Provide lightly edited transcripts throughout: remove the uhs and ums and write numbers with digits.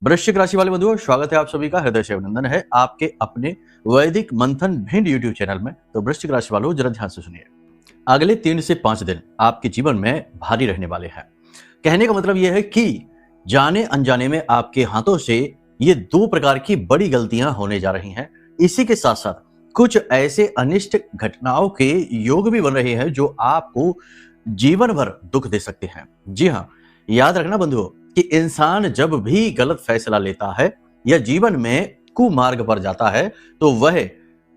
वृश्चिक राशि वाले बंधुओं, स्वागत है आप सभी का। हृदय से अभिनंदन है आपके अपने वैदिक मंथन भिंड यूट्यूब चैनल में। तो वृश्चिक राशि वालों, जरा ध्यान से सुनिए। अगले 3 से 5 दिन आपके जीवन में भारी रहने वाले हैं। कहने का मतलब यह है कि जाने अनजाने में आपके हाथों से ये 2 प्रकार की बड़ी गलतियां होने जा रही हैं। इसी के साथ साथ कुछ ऐसे अनिष्ट घटनाओं के योग भी बन रहे हैं जो आपको जीवन भर दुख दे सकते हैं। जी हाँ, याद रखना बंधुओं कि इंसान जब भी गलत फैसला लेता है या जीवन में कुमार्ग पर जाता है तो वह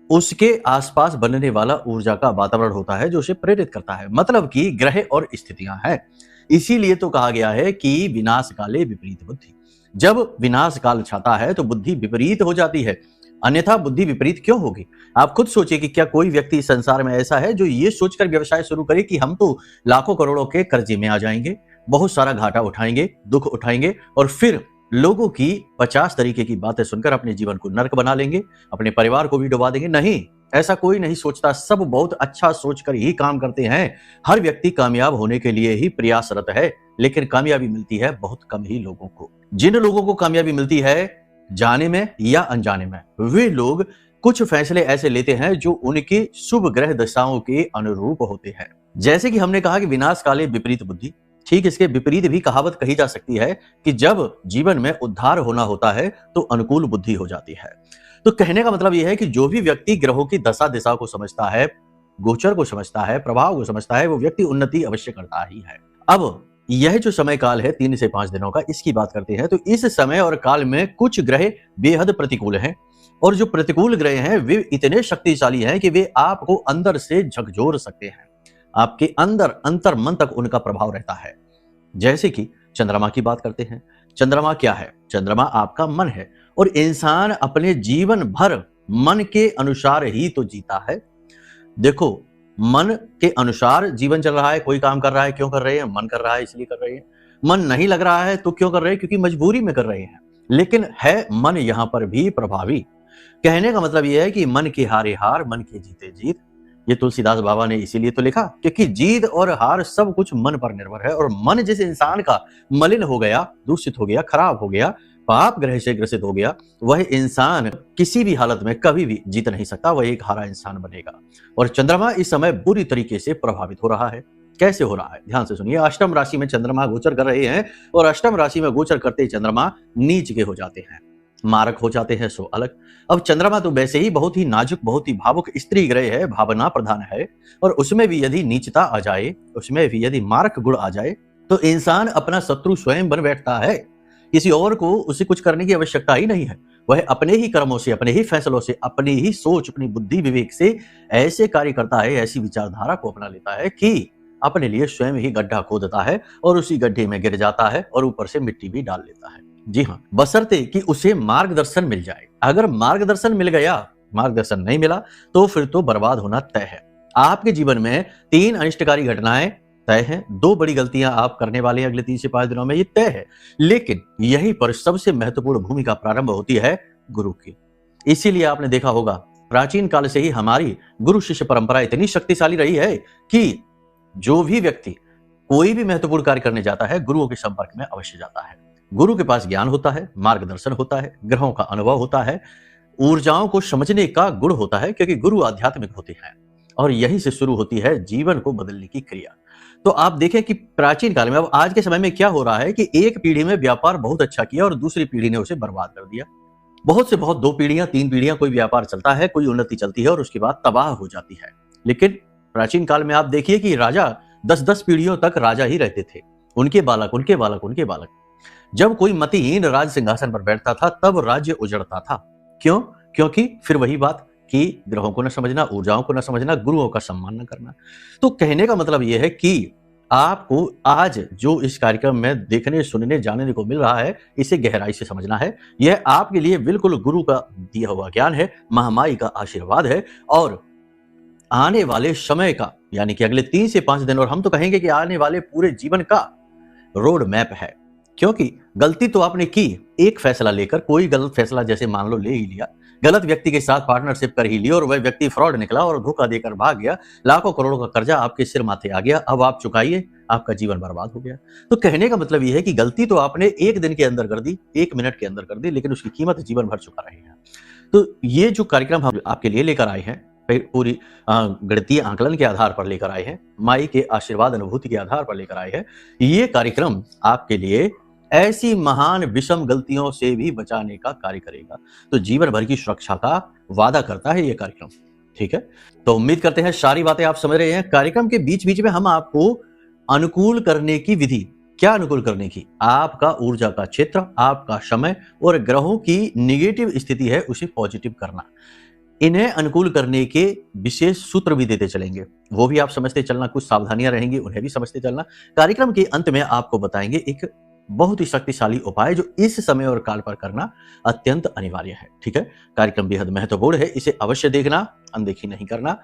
उसके आसपास बनने वाला ऊर्जा का वातावरण होता है जो उसे प्रेरित करता है। मतलब कि ग्रह और स्थितियां हैं। इसीलिए तो कहा गया है कि विनाश काले विपरीत बुद्धि। जब विनाश काल छाता है तो बुद्धि विपरीत हो जाती है, अन्यथा बुद्धि विपरीत क्यों होगी? आप खुद सोचिए कि क्या कोई व्यक्ति इस संसार में ऐसा है जो ये सोचकर व्यवसाय शुरू करे कि हम तो लाखों करोड़ों के कर्जे में आ जाएंगे, बहुत सारा घाटा उठाएंगे, दुख उठाएंगे और फिर लोगों की 50 तरीके की बातें सुनकर अपने जीवन को नर्क बना लेंगे, अपने परिवार को भी डुबा देंगे? नहीं, ऐसा कोई नहीं सोचता। सब बहुत अच्छा सोचकर ही काम करते हैं। हर व्यक्ति कामयाब होने के लिए ही प्रयासरत है, लेकिन कामयाबी मिलती है बहुत कम ही लोगों को। जिन लोगों को कामयाबी मिलती है जाने में या अनजाने में, वे लोग कुछ फैसले ऐसे लेते हैं जो उनकी शुभ ग्रह दशाओं के अनुरूप होते हैं। जैसे कि हमने कहा कि विनाश काले विपरीत बुद्धि, ठीक इसके विपरीत भी कहावत कही जा सकती है कि जब जीवन में उद्धार होना होता है तो अनुकूल बुद्धि हो जाती है। तो कहने का मतलब यह है कि जो भी व्यक्ति ग्रहों की दशा दिशा को समझता है, गोचर को समझता है, प्रभाव को समझता है, वो व्यक्ति उन्नति अवश्य करता ही है। अब यह जो समय काल है 3 से 5 दिनों का, इसकी बात करते हैं तो इस समय और काल में कुछ ग्रह बेहद प्रतिकूल हैं और जो प्रतिकूल ग्रह हैं वे इतने शक्तिशाली हैं कि वे आपको अंदर से झकझोर सकते हैं। आपके अंदर अंतर मन तक उनका प्रभाव रहता है। जैसे कि चंद्रमा की बात करते हैं। चंद्रमा क्या है? चंद्रमा आपका मन है और इंसान अपने जीवन भर मन के अनुसार ही तो जीता है। देखो, मन के अनुसार जीवन चल रहा है। कोई काम कर रहा है, क्यों कर रहे हैं? मन कर रहा है इसलिए कर रहे हैं। मन नहीं लग रहा है तो क्यों कर रहे हैं? क्योंकि मजबूरी में कर रहे हैं। लेकिन है मन यहां पर भी प्रभावी। कहने का मतलब यह है कि मन के हारे हार, मन के जीते जीत। ये तुलसीदास बाबा ने इसीलिए तो लिखा क्योंकि जीत और हार सब कुछ मन पर निर्भर है। और मन जिस इंसान का मलिन हो गया, दूषित हो गया, खराब हो गया, पाप ग्रह से ग्रसित हो गया, वह इंसान किसी भी हालत में कभी भी जीत नहीं सकता। वह एक हारा इंसान बनेगा। और चंद्रमा इस समय बुरी तरीके से प्रभावित हो रहा है। कैसे हो रहा है? ध्यान से सुनिए। अष्टम राशि में चंद्रमा गोचर कर रहे हैं और अष्टम राशि में गोचर करते ही चंद्रमा नीच के हो जाते हैं, मारक हो जाते हैं, सो अलग। अब चंद्रमा तो वैसे ही बहुत ही नाजुक, बहुत ही भावुक स्त्री ग्रह है, भावना प्रधान है और उसमें भी यदि नीचता आ जाए, उसमें भी यदि मारक गुण आ जाए तो इंसान अपना शत्रु स्वयं बन बैठता है। किसी और को उसे कुछ करने की आवश्यकता ही नहीं है। वह अपने ही कर्मों से, अपने ही फैसलों से, अपनी ही सोच, अपनी बुद्धि विवेक से ऐसे कार्य करता है, ऐसी विचारधारा को अपना लेता है कि अपने लिए स्वयं ही गड्ढा खोदता है और उसी गड्ढे में गिर जाता है और ऊपर से मिट्टी भी डाल लेता है। जी हाँ, बशर्ते कि उसे मार्गदर्शन मिल जाए। अगर मार्गदर्शन मिल गया, मार्गदर्शन नहीं मिला तो फिर तो बर्बाद होना तय है। आपके जीवन में 3 अनिष्टकारी घटनाएं तय हैं। 2 बड़ी गलतियां आप करने वाले हैं अगले 3 से 5 दिनों में, ये तय है। लेकिन यहीं पर सबसे महत्वपूर्ण भूमिका प्रारंभ होती है गुरु की। इसीलिए आपने देखा होगा प्राचीन काल से ही हमारी गुरु शिष्य परंपरा इतनी शक्तिशाली रही है कि जो भी व्यक्ति कोई भी महत्वपूर्ण कार्य करने जाता है, गुरुओं के संपर्क में अवश्य जाता है। गुरु के पास ज्ञान होता है, मार्गदर्शन होता है, ग्रहों का अनुभव होता है, ऊर्जाओं को समझने का गुण होता है, क्योंकि गुरु आध्यात्मिक होते हैं और यहीं से शुरू होती है जीवन को बदलने की क्रिया। तो आप देखें कि प्राचीन काल में, अब आज के समय में क्या हो रहा है कि एक पीढ़ी में व्यापार बहुत अच्छा किया और दूसरी पीढ़ी ने उसे बर्बाद कर दिया। बहुत से बहुत 2 पीढ़ियां, 3 पीढ़ियां कोई व्यापार चलता है, कोई उन्नति चलती है और उसके बाद तबाह हो जाती है। लेकिन प्राचीन काल में आप देखिए कि राजा 10-10 पीढ़ियों तक राजा ही रहते थे, उनके बालक, उनके बालक, उनके बालक। जब कोई मतिहीन राज सिंहासन पर बैठता था तब राज्य उजड़ता था। क्यों? क्योंकि फिर वही बात कि ग्रहों को न समझना, ऊर्जाओं को न समझना, गुरुओं का सम्मान न करना। तो कहने का मतलब यह है कि आपको आज जो इस कार्यक्रम में देखने, सुनने, जानने को मिल रहा है, इसे गहराई से समझना है। यह आपके लिए बिल्कुल गुरु का दिया हुआ ज्ञान है, महामाई का आशीर्वाद है और आने वाले समय का, यानी कि अगले 3 से 5 दिन, और हम तो कहेंगे कि आने वाले पूरे जीवन का रोड मैप है। क्योंकि गलती तो आपने की, एक फैसला लेकर, कोई गलत फैसला जैसे मान लो ले ही लिया, गलत व्यक्ति के साथ पार्टनरशिप कर ही ली और वह व्यक्ति फ्रॉड निकला और धोखा देकर भाग गया। लाखों करोड़ों का कर्जा आपके सिर माथे आ गया। अब आप चुकाइए, आपका जीवन बर्बाद हो गया। तो कहने का मतलब यह है कि गलती तो आपने एक दिन के अंदर कर दी, 1 मिनट के अंदर कर दी, लेकिन उसकी कीमत जीवन भर चुका रही है। तो ये जो कार्यक्रम हम आपके लिए लेकर आए हैं, पूरी गणितीय आंकलन के आधार पर लेकर आए हैं, माई के आशीर्वाद अनुभूति के आधार पर लेकर आए हैं, ये कार्यक्रम आपके लिए ऐसी महान विषम गलतियों से भी बचाने का कार्य करेगा। तो जीवन भर की सुरक्षा का वादा करता है ये कार्यक्रम। ठीक है, तो उम्मीद करते हैं सारी बातें आप समझ रहे हैं। कार्यक्रम के बीच बीच में हम आपको अनुकूल करने की विधि, क्या अनुकूल करने की, आपका ऊर्जा का क्षेत्र, आपका समय और ग्रहों की निगेटिव स्थिति है उसे पॉजिटिव करना, इन्हें अनुकूल करने के विशेष सूत्र भी देते चलेंगे। वो भी आप समझते चलना, कुछ सावधानियां रहेंगी उन्हें भी समझते चलना। कार्यक्रम के अंत में आपको बताएंगे एक बहुत ही शक्तिशाली उपाय जो इस समय और काल पर करना अत्यंत अनिवार्य है। ठीक है, कार्यक्रम बेहद महत्वपूर्ण है, इसे अवश्य देखना, अनदेखी नहीं करना।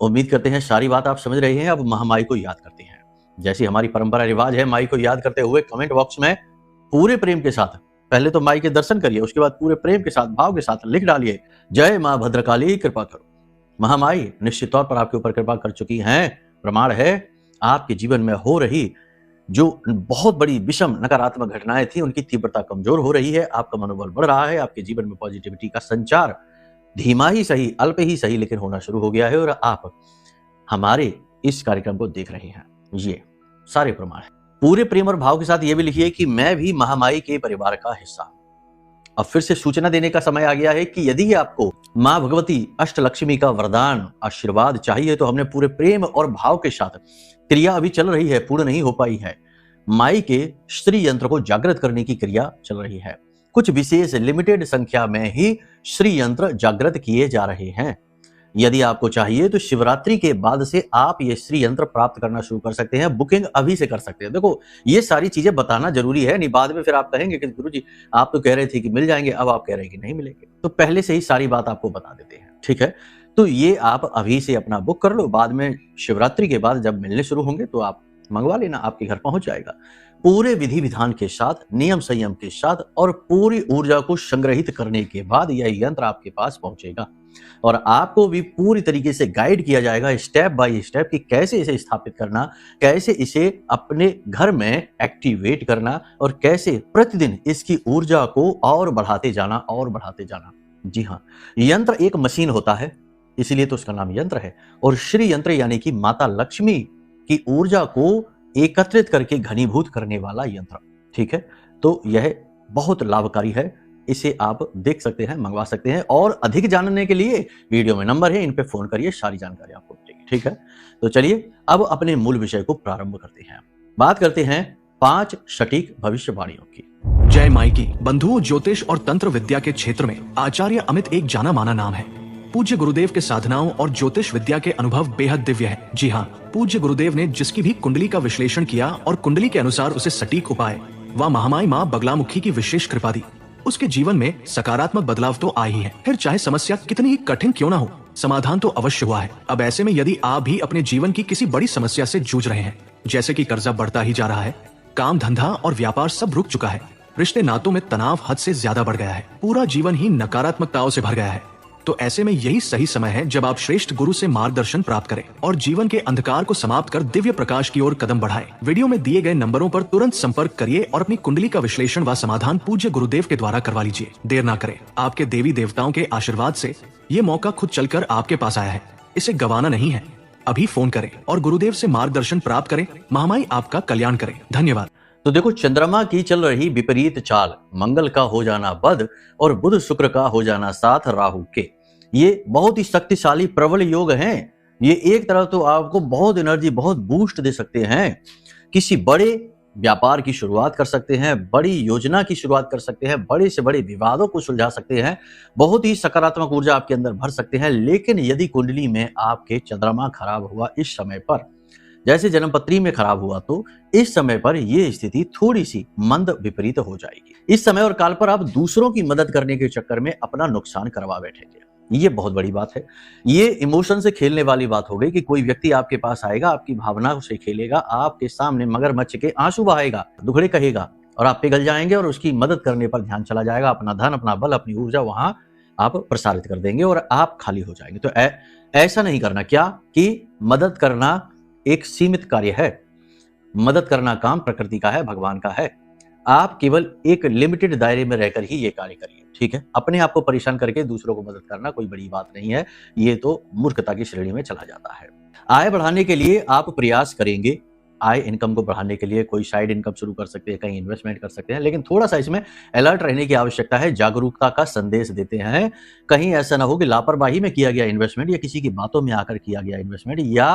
उम्मीद करते हैं सारी बात आप समझ रहे हैं। अब महामाई को याद करते हैं, जैसी हमारी परंपरा रिवाज है, माई को याद करते हुए कमेंट बॉक्स में पूरे प्रेम के साथ पहले तो माई के दर्शन करिए, उसके बाद पूरे प्रेम के साथ, भाव के साथ लिख डालिए, जय मां भद्रकाली कृपा करो। महामाई निश्चित तौर पर आपके ऊपर कृपा कर चुकी हैं। प्रमाण है आपके जीवन में हो रही जो बहुत बड़ी विषम नकारात्मक घटनाएं थी उनकी तीव्रता कमजोर हो रही है, आपका मनोबल बढ़ रहा है, आपके जीवन में पॉजिटिविटी का संचार धीमा ही सही, अल्प ही सही, लेकिन होना शुरू हो गया है और आप हमारे इस कार्यक्रम को देख रहे हैं। ये सारे प्रमाण है। पूरे प्रेम और भाव के साथ ये भी लिखिए कि मैं भी महामाई के परिवार का हिस्सा। अब फिर से सूचना देने का समय आ गया है कि यदि आपको मां भगवती अष्टलक्ष्मी का वरदान आशीर्वाद चाहिए तो हमने पूरे प्रेम और भाव के साथ, क्रिया अभी चल रही है, पूर्ण नहीं हो पाई है, माई के श्री यंत्र को जागृत करने की क्रिया चल रही है। कुछ विशेष लिमिटेड संख्या में ही श्री यंत्र जागृत किए जा रहे हैं। यदि आपको चाहिए तो शिवरात्रि के बाद से आप ये श्री यंत्र प्राप्त करना शुरू कर सकते हैं, बुकिंग अभी से कर सकते हैं। देखो ये सारी चीजें बताना जरूरी है, नहीं बाद में फिर आप कहेंगे कि गुरुजी आप तो कह रहे थे कि मिल जाएंगे, अब आप कह रहे हैं कि नहीं मिलेंगे। तो पहले से ही सारी बात आपको बता देते हैं। ठीक है, तो ये आप अभी से अपना बुक कर लो, बाद में शिवरात्रि के बाद जब मिलने शुरू होंगे तो आप मंगवा लेना, आपके घर पहुंच जाएगा। पूरे विधि विधान के साथ, नियम संयम के साथ और पूरी ऊर्जा को संग्रहित करने के बाद यह यंत्र आपके पास पहुंचेगा और आपको भी पूरी तरीके से गाइड किया जाएगा स्टेप बाय स्टेप कि कैसे इसे स्थापित करना, कैसे इसे अपने घर में एक्टिवेट करना और कैसे प्रतिदिन इसकी ऊर्जा को और बढ़ाते जाना और बढ़ाते जाना। जी हाँ, यंत्र एक मशीन होता है, इसीलिए तो उसका नाम यंत्र है। और श्री यंत्र यानी कि माता लक्ष्मी की ऊर्जा को एकत्रित करके घनीभूत करने वाला यंत्र। ठीक है, तो यह बहुत लाभकारी है, इसे आप देख सकते हैं, मंगवा सकते हैं और अधिक जानने के लिए वीडियो में नंबर है, इन पे फोन करिए, सारी जानकारी आपको मिलेगी। ठीक है, तो चलिए अब अपने मूल विषय को प्रारंभ करते हैं। बात करते हैं 5 सटीक भविष्यवाणियों की। जय माई की। बंधुओं, ज्योतिष और तंत्र विद्या के क्षेत्र में आचार्य अमित एक जाना माना नाम है। पूज्य गुरुदेव के साधनाओं और ज्योतिष विद्या के अनुभव बेहद दिव्य है। जी हाँ, पूज्य गुरुदेव ने जिसकी भी कुंडली का विश्लेषण किया और कुंडली के अनुसार उसे सटीक उपाय व महामाई माँ बगलामुखी की विशेष कृपा दी, उसके जीवन में सकारात्मक बदलाव तो आए ही है। फिर चाहे समस्या कितनी ही कठिन क्यों ना हो, समाधान तो अवश्य हुआ है। अब ऐसे में यदि आप भी अपने जीवन की किसी बड़ी समस्या से जूझ रहे हैं, जैसे कि कर्जा बढ़ता ही जा रहा है, काम धंधा और व्यापार सब रुक चुका है, रिश्ते नातों में तनाव हद से ज्यादा बढ़ गया है, पूरा जीवन ही नकारात्मकताओं से भर गया है, तो ऐसे में यही सही समय है जब आप श्रेष्ठ गुरु से मार्गदर्शन प्राप्त करें और जीवन के अंधकार को समाप्त कर दिव्य प्रकाश की ओर कदम बढ़ाएं। वीडियो में दिए गए नंबरों पर तुरंत संपर्क करिए और अपनी कुंडली का विश्लेषण व समाधान पूज्य गुरुदेव के द्वारा करवा लीजिए। देर ना करें, आपके देवी देवताओं के आशीर्वाद से ये मौका खुद चलकर आपके पास आया है, इसे गंवाना नहीं है। अभी फोन करें और गुरुदेव से मार्गदर्शन प्राप्त करें। महामाई आपका कल्याण करें। धन्यवाद। तो देखो, चंद्रमा की चल रही विपरीत चाल, मंगल का हो जाना बद और बुध शुक्र का हो जाना साथ राहु के, ये बहुत ही शक्तिशाली प्रबल योग हैं। ये एक तरफ तो आपको बहुत एनर्जी, बहुत बूस्ट दे सकते हैं, किसी बड़े व्यापार की शुरुआत कर सकते हैं, बड़ी योजना की शुरुआत कर सकते हैं, बड़े से बड़े विवादों को सुलझा सकते हैं, बहुत ही सकारात्मक ऊर्जा आपके अंदर भर सकते हैं। लेकिन यदि कुंडली में आपके चंद्रमा खराब हुआ इस समय पर, जैसे जन्मपत्री में खराब हुआ, तो इस समय पर यह स्थिति थोड़ी सी मंद विपरीत हो जाएगी। इस समय और काल पर आप दूसरों की मदद करने के चक्कर में अपना नुकसान करवा बैठेंगे। ये बहुत बड़ी बात है। ये इमोशन से खेलने वाली बात हो गई कि कोई व्यक्ति आपके पास आएगा, आपकी भावनाओं से खेलेगा, आपके सामने मगरमच्छ के आंसू बहाएगा, दुखड़े कहेगा और आप पिघल जाएंगे और उसकी मदद करने पर ध्यान चला जाएगा। अपना धन, अपना बल, अपनी ऊर्जा वहां आप प्रसारित कर देंगे और आप खाली हो जाएंगे। तो ऐसा नहीं करना। क्या कि मदद करना एक सीमित कार्य है, मदद करना काम प्रकृति का है, भगवान का है। आप केवल एक लिमिटेड दायरे में रहकर ही ये कार्य करिए, ठीक है। अपने आप को परेशान करके दूसरों को मदद करना कोई बड़ी बात नहीं है, ये तो मूर्खता की श्रेणी में चला जाता है। आय बढ़ाने के लिए आप प्रयास करेंगे, आय इनकम को बढ़ाने के लिए कोई साइड इनकम शुरू कर सकते हैं, कहीं इन्वेस्टमेंट कर सकते हैं, लेकिन थोड़ा सा इसमें अलर्ट रहने की आवश्यकता है। जागरूकता का संदेश देते हैं, कहीं ऐसा ना हो कि लापरवाही में किया गया इन्वेस्टमेंट या किसी की बातों में आकर किया गया इन्वेस्टमेंट या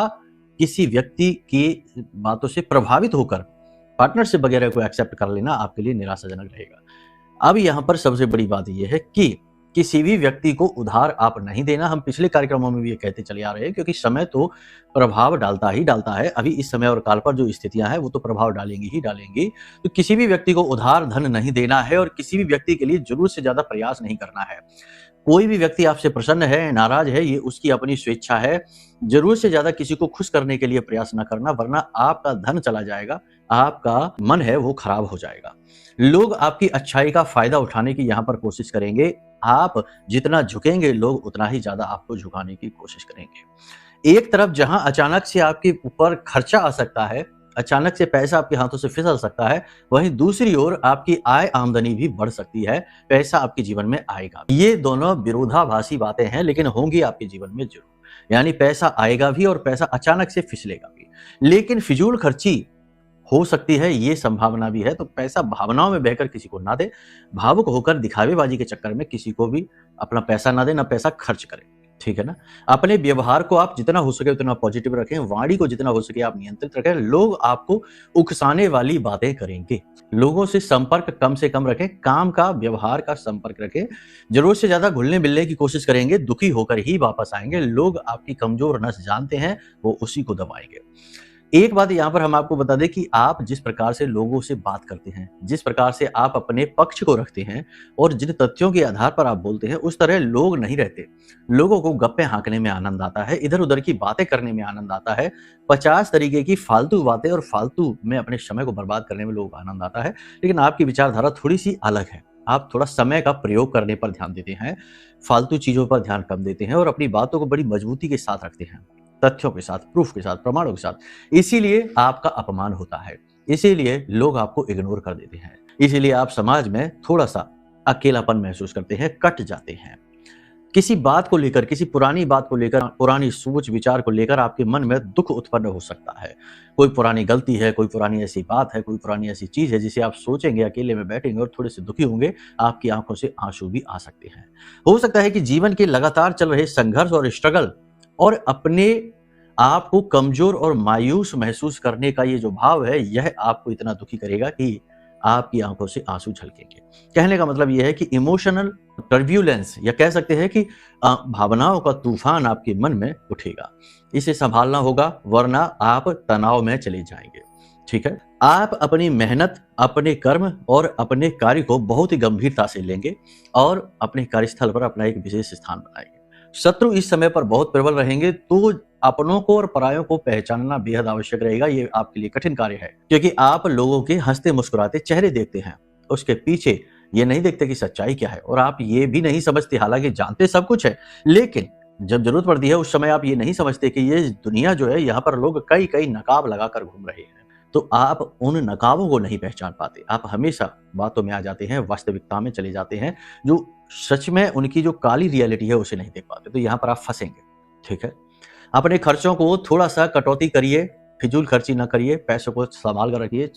किसी व्यक्ति की बातों से प्रभावित होकर पार्टनरशिप वगैरह को एक्सेप्ट कर लेना आपके लिए निराशाजनक रहेगा। अब यहाँ पर सबसे बड़ी बात यह है कि किसी भी व्यक्ति को उधार आप नहीं देना। हम पिछले कार्यक्रमों में भी ये कहते चले आ रहे हैं, क्योंकि समय तो प्रभाव डालता ही डालता है। अभी इस समय और काल पर जो स्थितियां हैं वो तो प्रभाव डालेंगी ही डालेंगी। तो किसी भी व्यक्ति को उधार धन नहीं देना है और किसी भी व्यक्ति के लिए जरूरत से ज्यादा प्रयास नहीं करना है। कोई भी व्यक्ति आपसे प्रसन्न है, नाराज है, ये उसकी अपनी स्वेच्छा है। जरूरत से ज्यादा किसी को खुश करने के लिए प्रयास न करना, वरना आपका धन चला जाएगा, आपका मन है वो खराब हो जाएगा। लोग आपकी अच्छाई का फायदा उठाने की यहाँ पर कोशिश करेंगे। आप जितना झुकेंगे, लोग उतना ही ज्यादा आपको झुकाने की कोशिश करेंगे। एक तरफ जहां अचानक से आपके ऊपर खर्चा आ सकता है, अचानक से पैसा आपके हाथों से फिसल सकता है, वहीं दूसरी ओर आपकी आय आमदनी भी बढ़ सकती है, पैसा आपके जीवन में आएगा। ये दोनों विरोधाभासी बातें हैं, लेकिन होंगी आपके जीवन में जरूर। यानी पैसा आएगा भी और पैसा अचानक से फिसलेगा भी। लेकिन फिजूल खर्ची हो सकती है, ये संभावना भी है। तो पैसा भावनाओं में बहकर किसी को ना दे, भावुक होकर दिखावेबाजी के चक्कर में किसी को भी अपना पैसा ना दे, ना पैसा खर्च करें, ठीक है ना। अपने व्यवहार को आप जितना हो सके उतना पॉजिटिव रखें, वाणी को जितना हो सके आप नियंत्रित रखें। लोग आपको उकसाने वाली बातें करेंगे, लोगों से संपर्क कम से कम रखें, काम का व्यवहार का संपर्क रखें। जरूरत से ज्यादा घुलने मिलने की कोशिश करेंगे, दुखी होकर ही वापस आएंगे। लोग आपकी कमजोर नस जानते हैं, वो उसी को दबाएंगे। एक बात यहाँ पर हम आपको बता दें कि आप जिस प्रकार से लोगों से बात करते हैं, जिस प्रकार से आप अपने पक्ष को रखते हैं और जिन तथ्यों के आधार पर आप बोलते हैं, उस तरह लोग नहीं रहते। लोगों को गप्पे हाँकने में आनंद आता है, इधर उधर की बातें करने में आनंद आता है, 50 तरीके की फालतू बातें और फालतू में अपने समय को बर्बाद करने में लोगों को आनंद आता है। लेकिन आपकी विचारधारा थोड़ी सी अलग है। आप थोड़ा समय का प्रयोग करने पर ध्यान देते हैं, फालतू चीजों पर ध्यान कम देते हैं और अपनी बातों को बड़ी मजबूती के साथ रखते हैं, तथ्यों के साथ, प्रूफ के साथ, प्रमाणों के साथ। इसीलिए आपका अपमान होता है, इसीलिए लोग आपको इग्नोर कर देते हैं, इसीलिए आप समाज में थोड़ा सा अकेलापन महसूस करते हैं, कट जाते हैं। किसी बात को लेकर, किसी पुरानी बात को लेकर, पुरानी सोच विचार को लेकर आपके मन में दुख उत्पन्न हो सकता है। कोई पुरानी गलती है, कोई पुरानी ऐसी बात है, कोई पुरानी ऐसी चीज है जिसे आप सोचेंगे, अकेले में बैठेंगे और थोड़े से दुखी होंगे, आपकी आंखों से आंसू भी आ सकते हैं। हो सकता है कि जीवन के लगातार चल रहे संघर्ष और स्ट्रगल और अपने आप को कमजोर और मायूस महसूस करने का ये जो भाव है, यह आपको इतना दुखी करेगा कि आपकी आंखों से आंसू झलकेंगे। कहने का मतलब यह है कि इमोशनल टर्ब्यूलेंस, या कह सकते हैं कि भावनाओं का तूफान आपके मन में उठेगा। इसे संभालना होगा, वरना आप तनाव में चले जाएंगे, ठीक है। आप अपनी मेहनत, अपने कर्म और अपने कार्य को बहुत ही गंभीरता से लेंगे और अपने कार्यस्थल पर अपना एक विशेष स्थान बनाएंगे। शत्रु इस समय पर बहुत प्रबल रहेंगे, तो अपनों को और परायों को पहचानना बेहद आवश्यक रहेगा। ये आपके लिए कठिन कार्य है, क्योंकि आप लोगों के हंसते मुस्कुराते चेहरे देखते हैं, उसके पीछे ये नहीं देखते कि सच्चाई क्या है। और आप ये भी नहीं समझते, हालांकि जानते सब कुछ है, लेकिन जब जरूरत पड़ती है उस समय आप ये नहीं समझते कि ये दुनिया जो है, यहाँ पर लोग कई कई नकाब लगाकर घूम रहे हैं। तो आप उन नकाबों को नहीं पहचान पाते, आप हमेशा बातों में आ जाते हैं, वास्तविकता में चले जाते हैं, जो सच में उनकी जो काली रियलिटी है उसे नहीं देख पाते। तो यहाँ पर आप फंसेंगे, ठीक है। अपने खर्चों को थोड़ा सा कटौती करिए, फिजूल खर्ची ना करिए, पैसों को संभाल कर रखिए,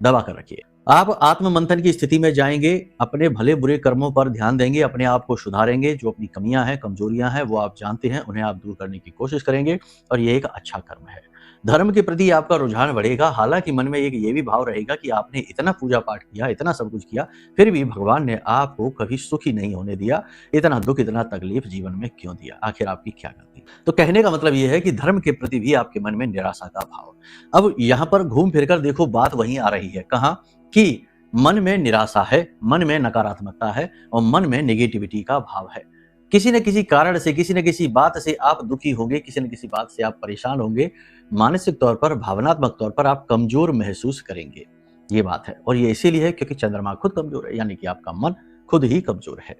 दबा कर रखिए। आप आत्म मंथन की स्थिति में जाएंगे, अपने भले बुरे कर्मों पर ध्यान देंगे, अपने आप को सुधारेंगे। जो अपनी कमियां हैं, कमजोरियां हैं, वो आप जानते हैं, उन्हें आप दूर करने की कोशिश करेंगे और ये एक अच्छा कर्म है। धर्म के प्रति आपका रुझान बढ़ेगा, हालांकि मन में एक ये भी भाव रहेगा कि आपने इतना पूजा पाठ किया, इतना सब कुछ किया, फिर भी भगवान ने आपको कभी सुखी नहीं होने दिया। इतना दुख, इतना तकलीफ जीवन में क्यों दिया, आखिर आपकी क्या गलती। तो कहने का मतलब यह है कि धर्म के प्रति भी आपके मन में निराशा का भाव। अब यहाँ पर घूम फिर कर देखो, बात वहीं आ रही है, कहाँ कि मन में निराशा है, मन में नकारात्मकता है और मन में नेगेटिविटी का भाव है। किसी न किसी कारण से, किसी न किसी बात से आप दुखी होंगे, किसी न किसी बात से आप परेशान होंगे, मानसिक तौर पर, भावनात्मक तौर पर आप कमजोर महसूस करेंगे। ये बात है, और ये इसीलिए है क्योंकि चंद्रमा खुद कमजोर है, यानी कि आपका मन खुद ही कमजोर है।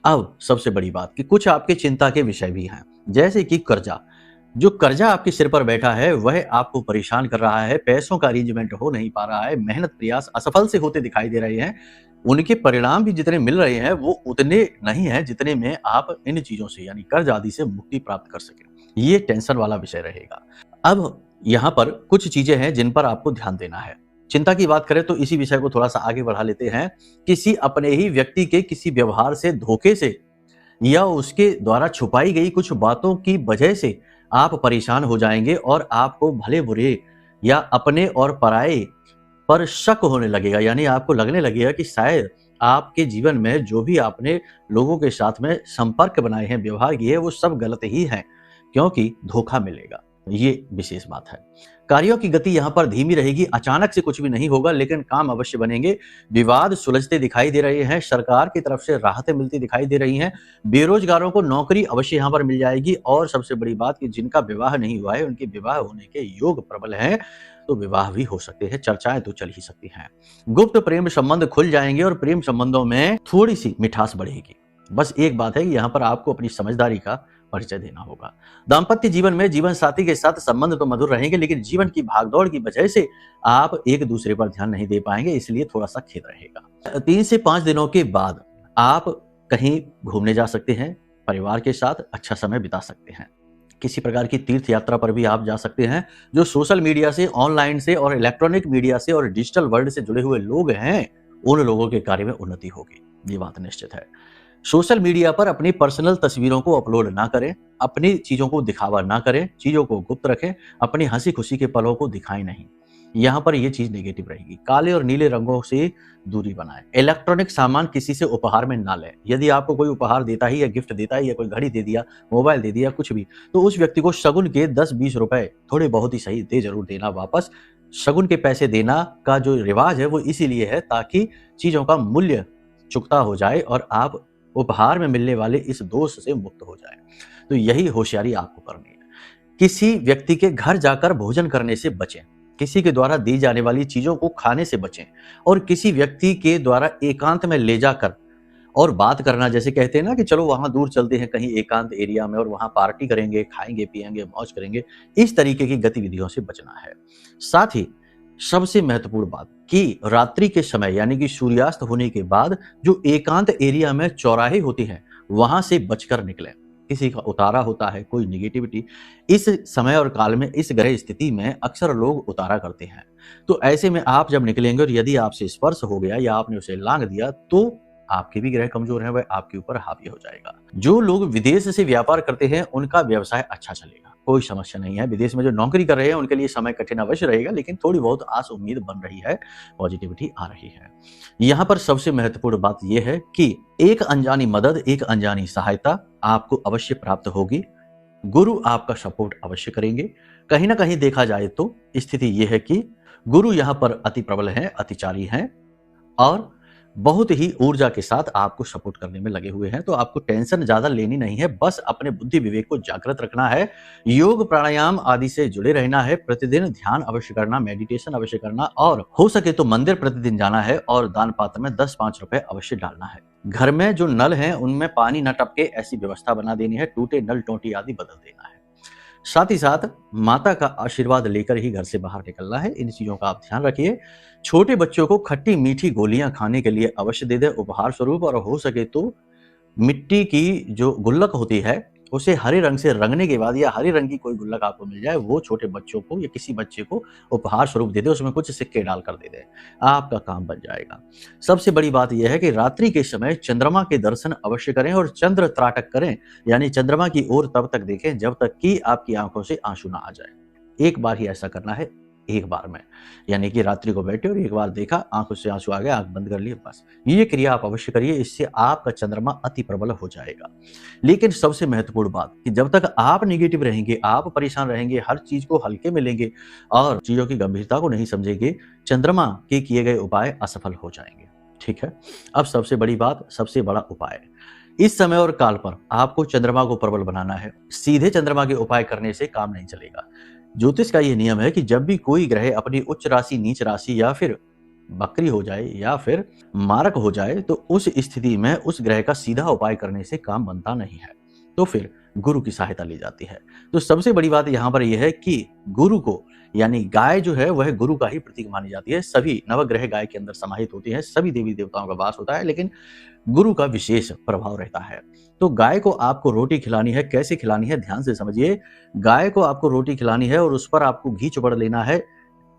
अब सबसे बड़ी बात कि कुछ आपके चिंता के विषय भी हैं, जैसे कि कर्जा। जो कर्जा आपके सिर पर बैठा है वह आपको परेशान कर रहा है, पैसों का अरेंजमेंट हो नहीं पा रहा है, मेहनत प्रयास असफल से होते दिखाई दे रहे हैं। उनके परिणाम भी जितने मिल रहे हैं वो उतने नहीं हैं जितने में आप इन चीजों से यानी कर्ज आदि से मुक्ति प्राप्त कर सके। ये टेंशन वाला विषय रहेगा। अब यहाँ पर कुछ चीजें हैं जिन पर आपको ध्यान देना है। चिंता की बात करें तो इसी विषय को थोड़ा सा आगे बढ़ा लेते हैं। किसी अपने ही व्यक्ति के किसी व्यवहार से, धोखे से या उसके द्वारा छुपाई गई कुछ बातों की वजह से आप परेशान हो जाएंगे और आपको भले बुरे या अपने और पराये पर शक होने लगेगा। यानी आपको लगने लगेगा कि शायद आपके जीवन में जो भी आपने लोगों के साथ में संपर्क बनाए हैं, व्यवहार किए हैं, वो सब गलत ही हैं, क्योंकि धोखा मिलेगा। ये विशेष बात है। कार्यों की गति यहाँ पर धीमी रहेगी, अचानक से कुछ भी नहीं होगा, लेकिन काम अवश्य बनेंगे। विवाद सुलझते दिखाई दे रहे हैं, सरकार की तरफ से राहतें मिलती दिखाई दे रही हैं, बेरोजगारों को नौकरी अवश्य यहाँ पर मिल जाएगी। और सबसे बड़ी बात कि जिनका विवाह नहीं हुआ है उनके विवाह होने के योग प्रबल हैं, तो विवाह भी हो सकते हैं, चर्चाएं तो चल ही सकती हैं। गुप्त प्रेम संबंध खुल जाएंगे और प्रेम संबंधों में थोड़ी सी मिठास बढ़ेगी। बस एक बात है कि यहाँ पर आपको अपनी समझदारी का परिचय देना होगा। दाम्पत्य जीवन में जीवन साथी के साथ संबंध तो मधुर रहेंगे, लेकिन जीवन की भागदौड़ की वजह से आप एक दूसरे पर ध्यान नहीं दे पाएंगे, इसलिए थोड़ा सा खेद रहेगा। 3 से 5 दिनों के बाद आप कहीं घूमने जा सकते हैं, परिवार के साथ अच्छा समय बिता सकते हैं। किसी प्रकार की तीर्थ यात्रा पर भी आप जा सकते हैं। जो सोशल मीडिया से, ऑनलाइन से और इलेक्ट्रॉनिक मीडिया से और डिजिटल वर्ल्ड से जुड़े हुए लोग हैं, उन लोगों के कार्य में उन्नति होगी, ये बात निश्चित है। सोशल मीडिया पर अपनी पर्सनल तस्वीरों को अपलोड ना करें, अपनी चीजों को दिखावा ना करें, चीजों को गुप्त रखें, अपनी हंसी खुशी के पलों को दिखाएं नहीं। यहाँ पर यह चीज नेगेटिव रहेगी। काले और नीले रंगों से दूरी बनाएं। इलेक्ट्रॉनिक सामान किसी से उपहार में ना लें। यदि आपको कोई उपहार देता ही या गिफ्ट देता है या कोई घड़ी दे दिया, मोबाइल दे दिया, कुछ भी, तो उस व्यक्ति को शगुन के 10-20 रुपए थोड़े बहुत ही सही दे जरूर देना वापस। शगुन के पैसे देना का जो रिवाज है वो इसीलिए है ताकि चीजों का मूल्य चुकता हो जाए और आप उपहार में मिलने वाले इस दोष से मुक्त हो जाए। तो यही होशियारी आपको करनी है। किसी व्यक्ति के घर जाकर भोजन करने से बचें, किसी के द्वारा दी जाने वाली चीजों को खाने से बचें और किसी व्यक्ति के द्वारा एकांत में ले जाकर और बात करना, जैसे कहते हैं ना कि चलो वहां दूर चलते हैं कहीं एकांत एरिया में और वहां पार्टी करेंगे, खाएंगे, पिएंगे, मौज करेंगे, इस तरीके की गतिविधियों से बचना है। साथ ही सबसे महत्वपूर्ण बात कि रात्रि के समय यानी कि सूर्यास्त होने के बाद जो एकांत एरिया में चौराहे होते हैं वहां से बचकर निकलें। किसी का उतारा होता है, कोई निगेटिविटी इस समय और काल में, इस ग्रह स्थिति में अक्सर लोग उतारा करते हैं। तो ऐसे में आप जब निकलेंगे और यदि आपसे स्पर्श हो गया या आपने उसे लांग दिया तो आपके भी ग्रह कमजोर हैं, वह आपके ऊपर हावी हो जाएगा। जो लोग विदेश से व्यापार करते हैं उनका व्यवसाय अच्छा चलेगा, कोई समस्या नहीं है। विदेश में जो नौकरी कर रहे हैं उनके लिए समय कठिन अवश्य रहेगा, लेकिन थोड़ी बहुत आस उम्मीद बन रही है, पॉजिटिविटी आ रही है। यहाँ पर सबसे महत्वपूर्ण बात यह है कि एक अनजानी मदद, एक अनजानी सहायता आपको अवश्य प्राप्त होगी। गुरु आपका सपोर्ट अवश्य करेंगे। कहीं ना कहीं देखा जाए तो स्थिति यह है कि गुरु यहाँ पर अति प्रबल हैं, अतिचारी हैं और बहुत ही ऊर्जा के साथ आपको सपोर्ट करने में लगे हुए हैं। तो आपको टेंशन ज्यादा लेनी नहीं है, बस अपने बुद्धि विवेक को जागृत रखना है, योग प्राणायाम आदि से जुड़े रहना है, प्रतिदिन ध्यान अवश्य करना, मेडिटेशन अवश्य करना और हो सके तो मंदिर प्रतिदिन जाना है और दान पात्र में 10-5 रुपए अवश्य डालना है। घर में जो नल हैं उनमें पानी न टपके ऐसी व्यवस्था बना देनी है, टूटे नल टोटी आदि बदल देना है। साथ ही साथ माता का आशीर्वाद लेकर ही घर से बाहर निकलना है। इन चीजों का आप ध्यान रखिए। छोटे बच्चों को खट्टी मीठी गोलियां खाने के लिए अवश्य दे दें उपहार स्वरूप, और हो सके तो मिट्टी की जो गुल्लक होती है उसे हरे रंग से रंगने के बाद या हरे रंग की कोई गुल्लक आपको मिल जाए वो छोटे बच्चों को या किसी बच्चे को उपहार स्वरूप दे दे, उसमें कुछ सिक्के डालकर दे दे, आपका काम बन जाएगा। सबसे बड़ी बात यह है कि रात्रि के समय चंद्रमा के दर्शन अवश्य करें और चंद्र त्राटक करें, यानी चंद्रमा की ओर तब तक देखें जब तक कि आपकी आंखों से आंसू ना आ जाए। एक बार ही ऐसा करना है, एक बार में, यानी कि रात्रि को बैठे और एक बार देखा, आंखों से आंसू आ गए, आंख बंद कर लिए, बस ये क्रिया आप अवश्य करिए। इससे आपका चंद्रमा अति प्रबल हो जाएगा। लेकिन सबसे महत्वपूर्ण बात कि जब तक आप नेगेटिव रहेंगे, आप परेशान रहेंगे, हर चीज को हल्के में लेंगे और चीजों की गंभीरता को नहीं समझेंगे, चंद्रमा के किए गए उपाय असफल हो जाएंगे। ठीक है, अब सबसे बड़ी बात, सबसे बड़ा उपाय, इस समय और काल पर आपको चंद्रमा को प्रबल बनाना है। सीधे चंद्रमा के उपाय करने से काम नहीं चलेगा। ज्योतिष का यह नियम है कि जब भी कोई ग्रह अपनी उच्च राशि, नीच राशि या फिर बकरी हो जाए या फिर मारक हो जाए, तो उस स्थिति में उस ग्रह का सीधा उपाय करने से काम बनता नहीं है, तो फिर गुरु की सहायता ली जाती है। तो सबसे बड़ी बात यहाँ पर यह है कि गुरु को, यानी गाय जो है वह गुरु का ही प्रतीक मानी जाती है। सभी नवग्रह गाय के अंदर समाहित होती है, सभी देवी देवताओं का वास होता है, लेकिन गुरु का विशेष प्रभाव रहता है। तो गाय को आपको रोटी खिलानी है, कैसे खिलानी है ध्यान से समझिए। गाय को आपको रोटी खिलानी है और उस पर आपको घी चुपड़ लेना है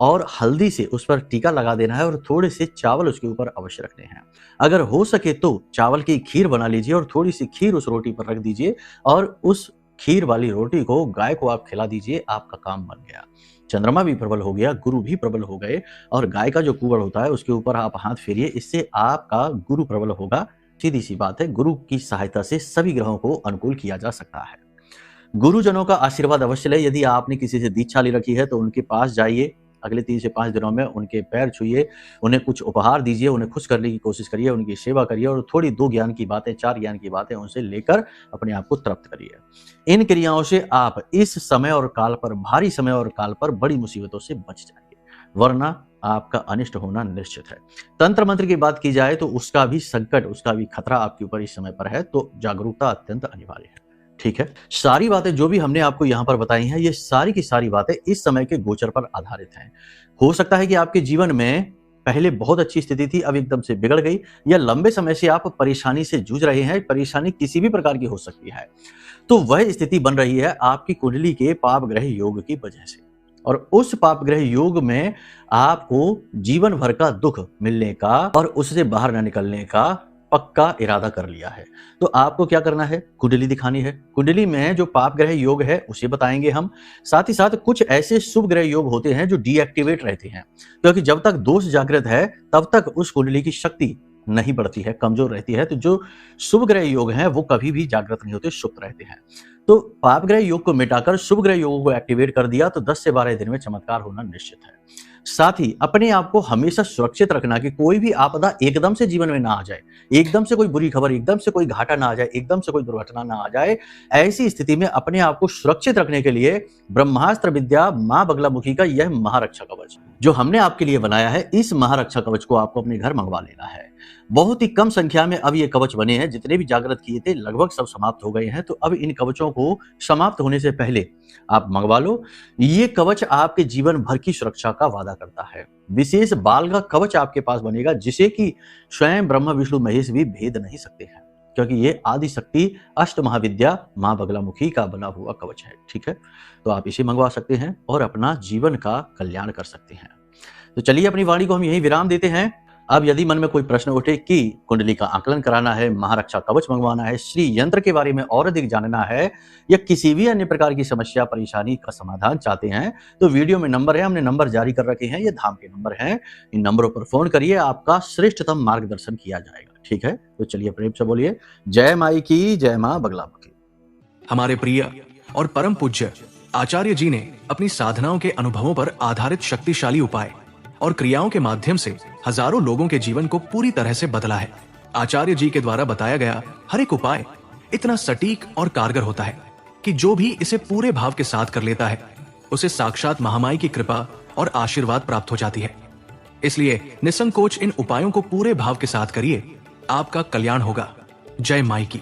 और हल्दी से उस पर टीका लगा देना है और थोड़े से चावल उसके ऊपर अवश्य रखने हैं। अगर हो सके तो चावल की खीर बना लीजिए और थोड़ी सी खीर उस रोटी पर रख दीजिए और उस खीर वाली रोटी को गाय को आप खिला दीजिए, आपका काम बन गया। चंद्रमा भी प्रबल हो गया, गुरु भी प्रबल हो गए और गाय का जो कुबड़ होता है उसके ऊपर आप हाथ फेरिए, इससे आपका गुरु प्रबल होगा। सीधी सी बात है, गुरु की सहायता से सभी ग्रहों को अनुकूल किया जा सकता है। गुरुजनों का आशीर्वाद अवश्य लें। यदि आपने किसी से दीक्षा ले रखी है तो उनके पास जाइए, अगले 3 से 5 दिनों में उनके पैर छूइए, उन्हें कुछ उपहार दीजिए, उन्हें खुश करने की कोशिश करिए, उनकी सेवा करिए और थोड़ी 2 ज्ञान की बातें, 4 ज्ञान की बातें उनसे लेकर अपने आप को तृप्त करिए। इन क्रियाओं से आप इस समय और काल पर, भारी समय और काल पर बड़ी मुसीबतों से बच जाएंगे, वरना आपका अनिष्ट होना निश्चित है। तंत्र मंत्र की बात की जाए तो उसका भी संकट, उसका भी खतरा आपके ऊपर इस समय पर है, तो जागरूकता अत्यंत अनिवार्य है। ठीक है, सारी बातें जो भी हमने आपको यहाँ पर बताई हैं, ये सारी की सारी बातें इस समय के गोचर पर आधारित हैं। हो सकता है कि आपके जीवन में पहले बहुत अच्छी स्थिति थी, अब एकदम से बिगड़ गई, या लंबे समय से आप परेशानी से जूझ रहे हैं। परेशानी किसी भी प्रकार की हो सकती है, तो वह स्थिति बन रही है आपकी कुंडली के पाप ग्रह योग की वजह से, और उस पाप ग्रह योग में आपको जीवन भर का दुख मिलने का और उससे बाहर न निकलने का पक्का इरादा कर लिया है। तो आपको क्या करना है, कुंडली दिखानी है। कुंडली में जो पाप ग्रह योग है उसे बताएंगे हम। साथ ही साथ कुछ ऐसे शुभ ग्रह योग होते हैं जो डीएक्टिवेट रहते हैं, क्योंकि जब तक दोष जागृत है तब तक उस कुंडली की शक्ति नहीं बढ़ती है, कमजोर रहती है। तो जो शुभ ग्रह योग हैं वो कभी भी जागृत नहीं होते, सुप्त रहते हैं। तो पाप ग्रह योग को मिटाकर शुभ ग्रह योग को एक्टिवेट कर दिया तो 10 से 12 दिन में चमत्कार होना निश्चित है। साथ ही अपने आप को हमेशा सुरक्षित रखना कि कोई भी आपदा एकदम से जीवन में ना आ जाए, एकदम से कोई बुरी खबर, एकदम से कोई घाटा ना आ जाए, एकदम से कोई दुर्घटना ना आ जाए। ऐसी स्थिति में अपने आप को सुरक्षित रखने के लिए ब्रह्मास्त्र विद्या मां बगलामुखी का यह महारक्षा कवच जो हमने आपके लिए बनाया है, इस महारक्षा कवच को आपको अपने घर मंगवा लेना है। बहुत ही कम संख्या में अब ये कवच बने हैं, जितने भी जागृत किए थे लगभग सब समाप्त हो गए हैं। तो अब इन कवचों को समाप्त होने से पहले आप मंगवा लो। ये कवच आपके जीवन भर की सुरक्षा का वादा करता है। विशेष बाल का कवच आपके पास बनेगा जिसे कि स्वयं ब्रह्मा विष्णु महेश भी भेद नहीं सकते हैं, क्योंकि ये आदि शक्ति अष्ट महाविद्या मां बगलामुखी का बना हुआ कवच है। ठीक है, तो आप इसे मंगवा सकते हैं और अपना जीवन का कल्याण कर सकते हैं। तो चलिए अपनी वाणी को हम यही विराम देते हैं। अब यदि मन में कोई प्रश्न उठे कि कुंडली का आकलन कराना है, महारक्षा कवच मंगवाना है, श्री यंत्र के बारे में और अधिक जानना है, या किसी भी अन्य प्रकार की समस्या परेशानी का समाधान चाहते हैं, तो वीडियो में नंबर है, हमने नंबर जारी कर रखे हैं, ये धाम के नंबर हैं। इन नंबरों पर फोन करिए, आपका श्रेष्ठतम मार्गदर्शन किया जाएगा। ठीक है, तो चलिए प्रेम से बोलिए जय माई की, जय मां बगलामुखी। हमारे प्रिय और परम पूज्य आचार्य जी ने अपनी साधनाओं के अनुभवों पर आधारित शक्तिशाली उपाय और क्रियाओं के माध्यम से हजारों लोगों के जीवन को पूरी तरह से बदला है। आचार्य जी के द्वारा बताया गया हर एक उपाय इतना सटीक और कारगर होता है कि जो भी इसे पूरे भाव के साथ कर लेता है उसे साक्षात महामाई की कृपा और आशीर्वाद प्राप्त हो जाती है। इसलिए निसंकोच इन उपायों को पूरे भाव के साथ करिए, आपका कल्याण होगा। जय माई की।